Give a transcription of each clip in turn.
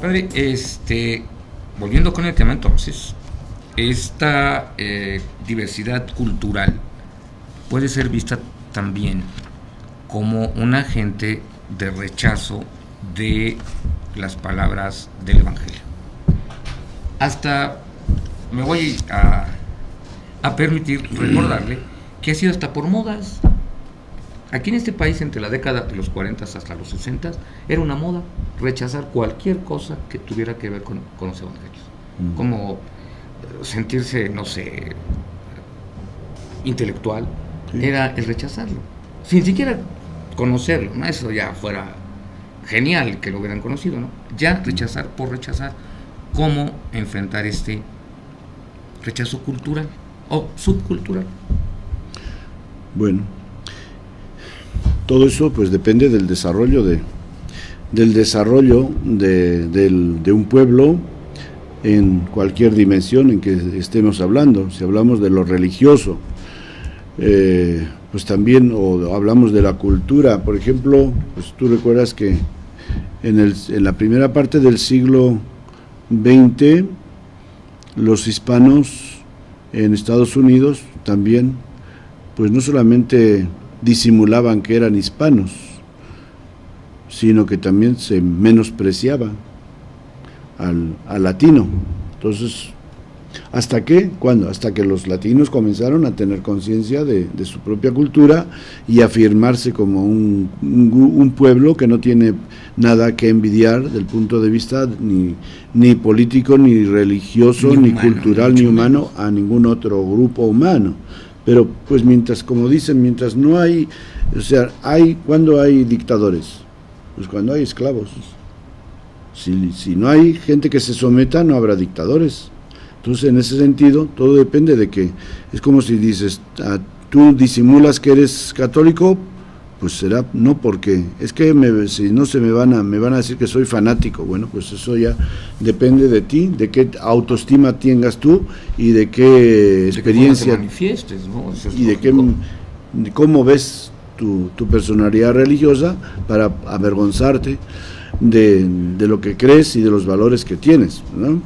Padre, volviendo con el tema entonces, esta diversidad cultural puede ser vista también como un agente de rechazo de las palabras del Evangelio. Hasta me voy a permitir recordarle que ha sido hasta por modas. Aquí en este país, entre la década de los 40 hasta los 60, era una moda rechazar cualquier cosa que tuviera que ver con los evangelios. Como sentirse, no sé, intelectual, era el rechazarlo, sin siquiera conocerlo, ¿no? Eso ya fuera genial que lo hubieran conocido, ¿no? Ya rechazar por rechazar. ¿Cómo enfrentar este rechazo cultural o subcultural? Bueno, todo eso pues depende del desarrollo de un pueblo en cualquier dimensión en que estemos hablando. Si hablamos de lo religioso, pues también, o hablamos de la cultura, por ejemplo, pues tú recuerdas que en la primera parte del siglo XX, los hispanos en Estados Unidos también, pues no solamente disimulaban que eran hispanos, sino que también se menospreciaba al latino. Entonces, ¿hasta qué? ¿Cuándo? Hasta que los latinos comenzaron a tener conciencia de su propia cultura y afirmarse como un pueblo que no tiene nada que envidiar del punto de vista ni político, ni religioso, ni cultural, ni humano a ningún otro grupo humano. Pero pues mientras, como dicen, mientras no hay, o sea, ¿cuándo hay dictadores? Pues cuando hay esclavos. Si no hay gente que se someta, no habrá dictadores. Entonces, en ese sentido, todo depende de que, es como si dices, tú disimulas que eres católico, pues será, no porque, es que si no me van a decir que soy fanático. Bueno, pues eso ya depende de ti, de qué autoestima tengas tú y de qué experiencia, manifiestes, ¿no? Y de cómo ves tu personalidad religiosa para avergonzarte de lo que crees y de los valores que tienes, ¿no?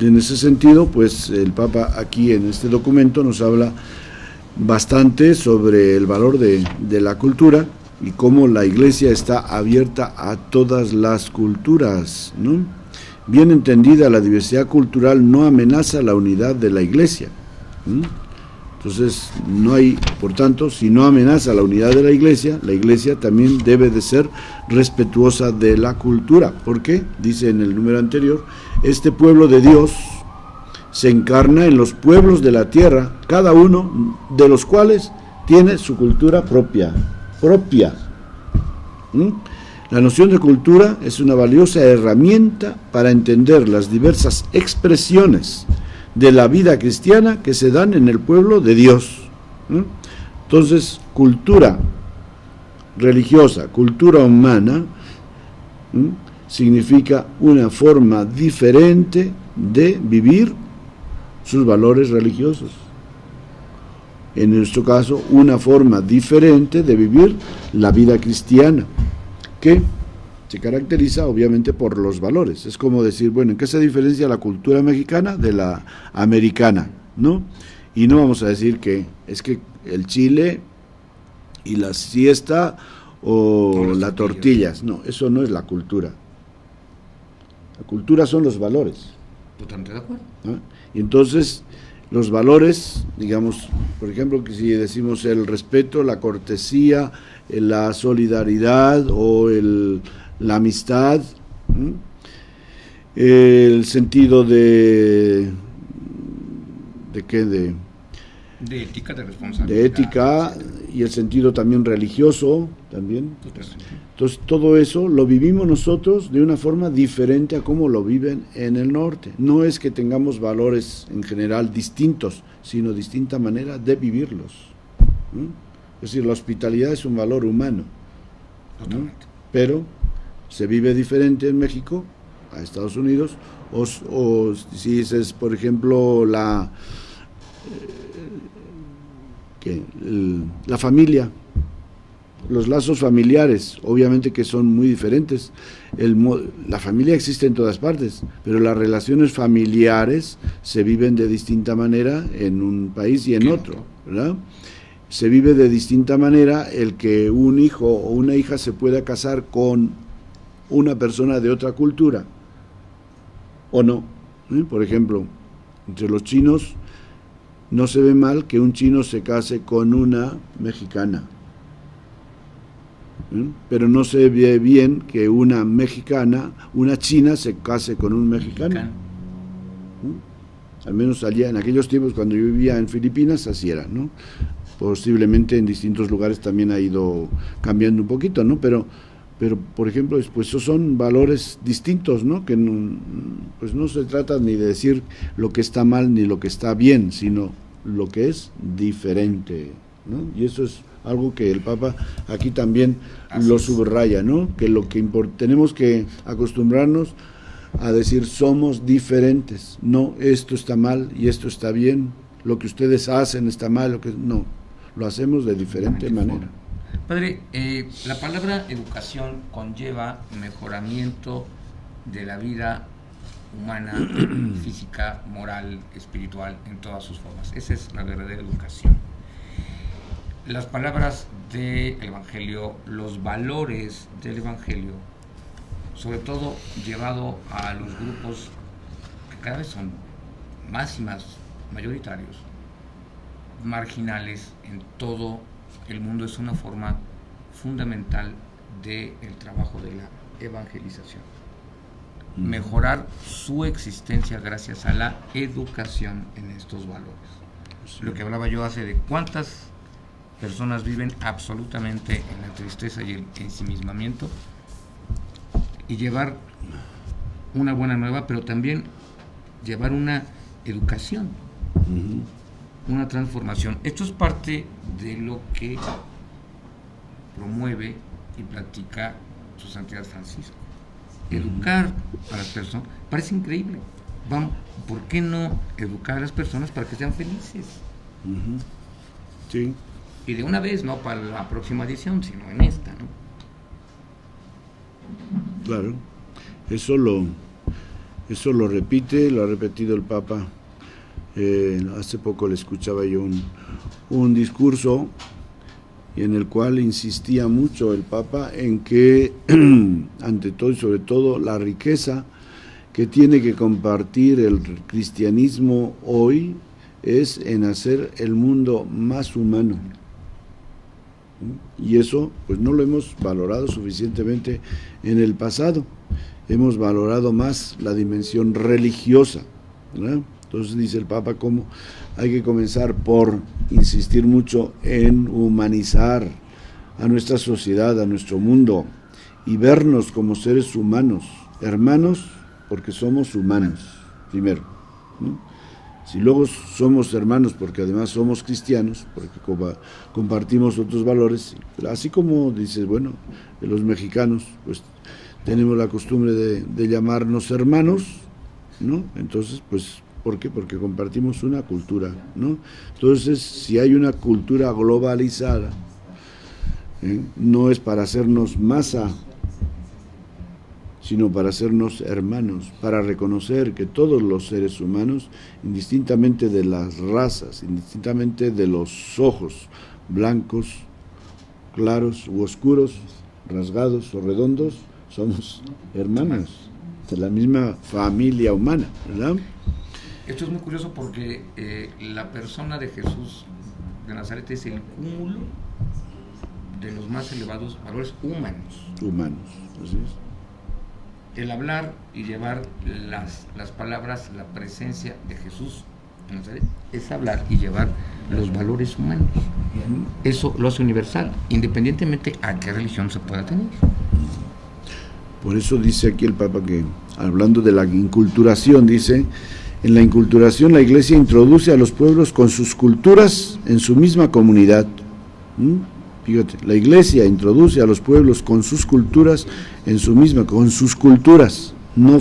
En ese sentido, pues el Papa aquí en este documento nos habla bastante sobre el valor de la cultura y cómo la Iglesia está abierta a todas las culturas, ¿no? Bien entendida, la diversidad cultural no amenaza la unidad de la Iglesia, ¿no? Entonces, por tanto, si no amenaza la unidad de la Iglesia también debe de ser respetuosa de la cultura. ¿Por qué? Dice en el número anterior, este pueblo de Dios se encarna en los pueblos de la tierra, cada uno de los cuales tiene su cultura propia. La noción de cultura es una valiosa herramienta para entender las diversas expresiones de la vida cristiana que se dan en el pueblo de Dios. Entonces, cultura religiosa, cultura humana, significa una forma diferente de vivir sus valores religiosos. En nuestro caso, una forma diferente de vivir la vida cristiana, que se caracteriza obviamente por los valores. Es como decir, bueno, ¿en qué se diferencia la cultura mexicana de la americana? ¿No? Y no vamos a decir que es que el chile y la siesta o las tortillas. No, eso no es la cultura. La cultura son los valores. Totalmente de acuerdo. ¿No? Y entonces, los valores, digamos, por ejemplo, que si decimos el respeto, la cortesía, la solidaridad o la amistad, el sentido de ética, de responsabilidad, de ética, y el sentido también religioso también. Entonces todo eso lo vivimos nosotros de una forma diferente a cómo lo viven en el norte. No es que tengamos valores en general distintos, sino distinta manera de vivirlos. Es decir, la hospitalidad es un valor humano, ¿no? Pero se vive diferente en México a Estados Unidos, o si dices, por ejemplo, la familia, los lazos familiares, obviamente que son muy diferentes. La familia existe en todas partes, pero las relaciones familiares se viven de distinta manera en un país y en otro, ¿verdad? Se vive de distinta manera el que un hijo o una hija se pueda casar con una persona de otra cultura, o no. Por ejemplo, entre los chinos no se ve mal que un chino se case con una mexicana, pero no se ve bien que una mexicana, una china se case con un mexicano. Al menos allá en aquellos tiempos cuando yo vivía en Filipinas así era, ¿no? Posiblemente en distintos lugares también ha ido cambiando un poquito, ¿no? Pero por ejemplo, pues esos son valores distintos, ¿no? Que pues no se trata ni de decir lo que está mal ni lo que está bien, sino lo que es diferente, ¿no? Y eso es algo que el Papa aquí también lo subraya, ¿no? Que lo que tenemos que acostumbrarnos a decir somos diferentes, no esto está mal y esto está bien, lo que ustedes hacen está mal, no, lo hacemos de diferente manera. Padre, la palabra educación conlleva mejoramiento de la vida humana, física, moral, espiritual, en todas sus formas. Esa es la verdadera educación. Las palabras del Evangelio, los valores del Evangelio, sobre todo llevado a los grupos que cada vez son más y más mayoritarios, marginales en todo el mundo, es una forma fundamental del trabajo de la evangelización. Mejorar su existencia gracias a la educación en estos valores. Lo que hablaba yo hace de cuántas personas viven absolutamente en la tristeza y el ensimismamiento, y llevar una buena nueva, pero también llevar una educación, una transformación. Esto es parte de lo que promueve y practica su Santidad Francisco. Educar a las personas, parece increíble. Vamos, ¿por qué no educar a las personas para que sean felices? Sí. Y de una vez, no para la próxima edición, sino en esta, ¿no? Claro, eso lo repite, lo ha repetido el Papa. Hace poco le escuchaba yo un discurso en el cual insistía mucho el Papa en que, ante todo y sobre todo, la riqueza que tiene que compartir el cristianismo hoy es en hacer el mundo más humano. Y eso pues no lo hemos valorado suficientemente en el pasado. Hemos valorado más la dimensión religiosa, ¿verdad? Entonces dice el Papa cómo hay que comenzar por insistir mucho en humanizar a nuestra sociedad, a nuestro mundo, y vernos como seres humanos, hermanos, porque somos humanos, primero, ¿no? Si luego somos hermanos porque además somos cristianos, porque compartimos otros valores, así como dices, bueno, los mexicanos pues tenemos la costumbre de llamarnos hermanos, ¿no? Entonces, pues, ¿por qué? Porque compartimos una cultura, ¿no? Entonces, si hay una cultura globalizada, no es para hacernos masa, sino para hacernos hermanos, para reconocer que todos los seres humanos, indistintamente de las razas, indistintamente de los ojos, blancos, claros u oscuros, rasgados o redondos, somos hermanos de la misma familia humana, ¿verdad? Esto es muy curioso porque la persona de Jesús de Nazaret es el cúmulo de los más elevados valores humanos. Humanos, así es. El hablar y llevar las palabras, la presencia de Jesús en Nazaret, es hablar y llevar los valores humanos. Eso lo hace universal, independientemente a qué religión se pueda tener. Por eso dice aquí el Papa que, hablando de la inculturación, dice: en la inculturación la Iglesia introduce a los pueblos con sus culturas en su misma comunidad. Fíjate, la Iglesia introduce a los pueblos con sus culturas con sus culturas, no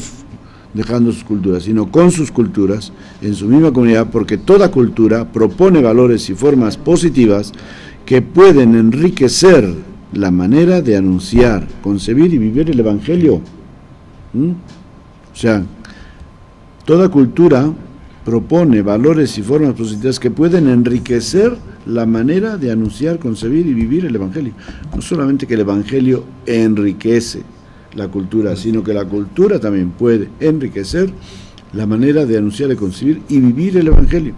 dejando sus culturas, sino con sus culturas en su misma comunidad, porque toda cultura propone valores y formas positivas que pueden enriquecer la manera de anunciar, concebir y vivir el Evangelio. O sea, toda cultura propone valores y formas positivas que pueden enriquecer la manera de anunciar, concebir y vivir el Evangelio. No solamente que el Evangelio enriquece la cultura, sino que la cultura también puede enriquecer la manera de anunciar, de concebir y vivir el Evangelio.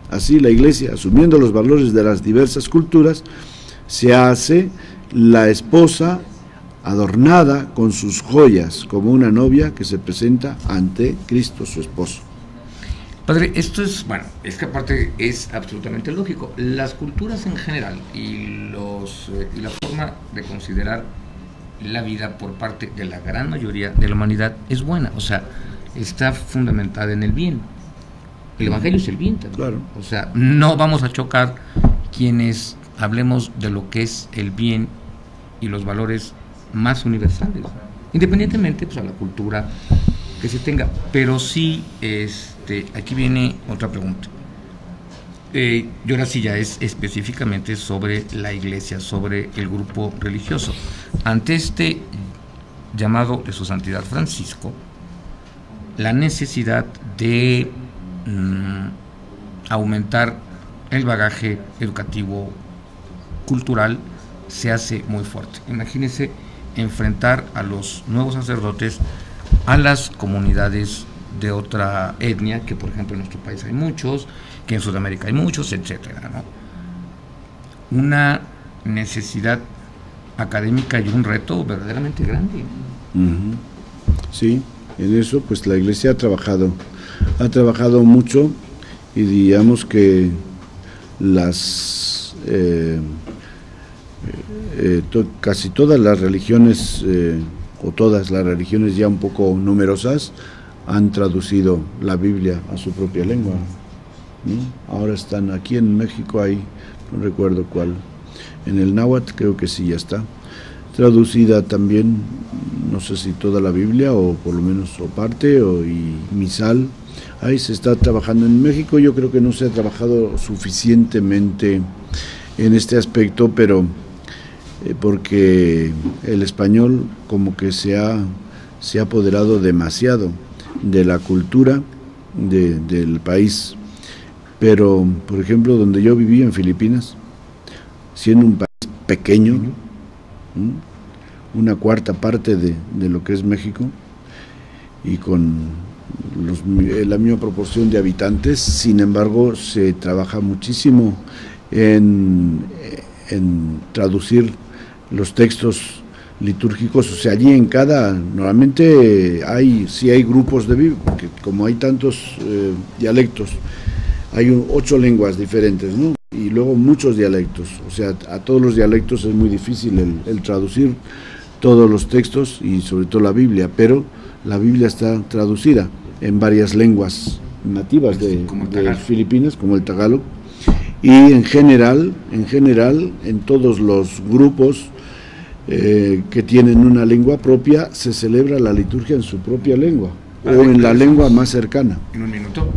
Así la Iglesia, asumiendo los valores de las diversas culturas, se hace la esposa adornada con sus joyas, como una novia que se presenta ante Cristo, su esposo. Padre, esto es, bueno, es que aparte es absolutamente lógico. Las culturas en general y la forma de considerar la vida por parte de la gran mayoría de la humanidad es buena, o sea, está fundamentada en el bien. El Evangelio es el bien también. Claro. O sea, no vamos a chocar quienes hablemos de lo que es el bien y los valores más universales, independientemente pues a la cultura que se tenga. Pero sí, aquí viene otra pregunta. Y ahora sí ya es específicamente sobre la Iglesia, sobre el grupo religioso. Ante este llamado de su santidad Francisco, la necesidad de aumentar el bagaje educativo cultural se hace muy fuerte. Imagínense enfrentar a los nuevos sacerdotes a las comunidades de otra etnia, que por ejemplo en nuestro país hay muchos, que en Sudamérica hay muchos, etcétera, ¿no? Una necesidad académica y un reto verdaderamente grande. Uh-huh. Sí, en eso pues la Iglesia ha trabajado mucho, y digamos que casi todas las religiones, o todas las religiones ya un poco numerosas, han traducido la Biblia a su propia lengua, ¿no? Ahora están aquí en México, ahí no recuerdo cuál, en el náhuatl creo que sí ya está traducida también, no sé si toda la Biblia o por lo menos o parte y misal. Ahí se está trabajando. En México yo creo que no se ha trabajado suficientemente en este aspecto, pero porque el español como que se ha apoderado demasiado de la cultura del país. Pero, por ejemplo, donde yo viví, en Filipinas, siendo un país pequeño, una cuarta parte de lo que es México, y con la misma proporción de habitantes, sin embargo, se trabaja muchísimo en traducir los textos litúrgicos. O sea, allí normalmente sí hay grupos de Biblia, porque como hay tantos dialectos, hay 8 lenguas diferentes, ¿no? Y luego muchos dialectos. O sea, a todos los dialectos es muy difícil el traducir todos los textos, y sobre todo la Biblia, pero la Biblia está traducida en varias lenguas nativas de Filipinas, como el tagalog, y en general, en todos los grupos que tienen una lengua propia, se celebra la liturgia en su propia lengua, o en la lengua más cercana. En un minuto.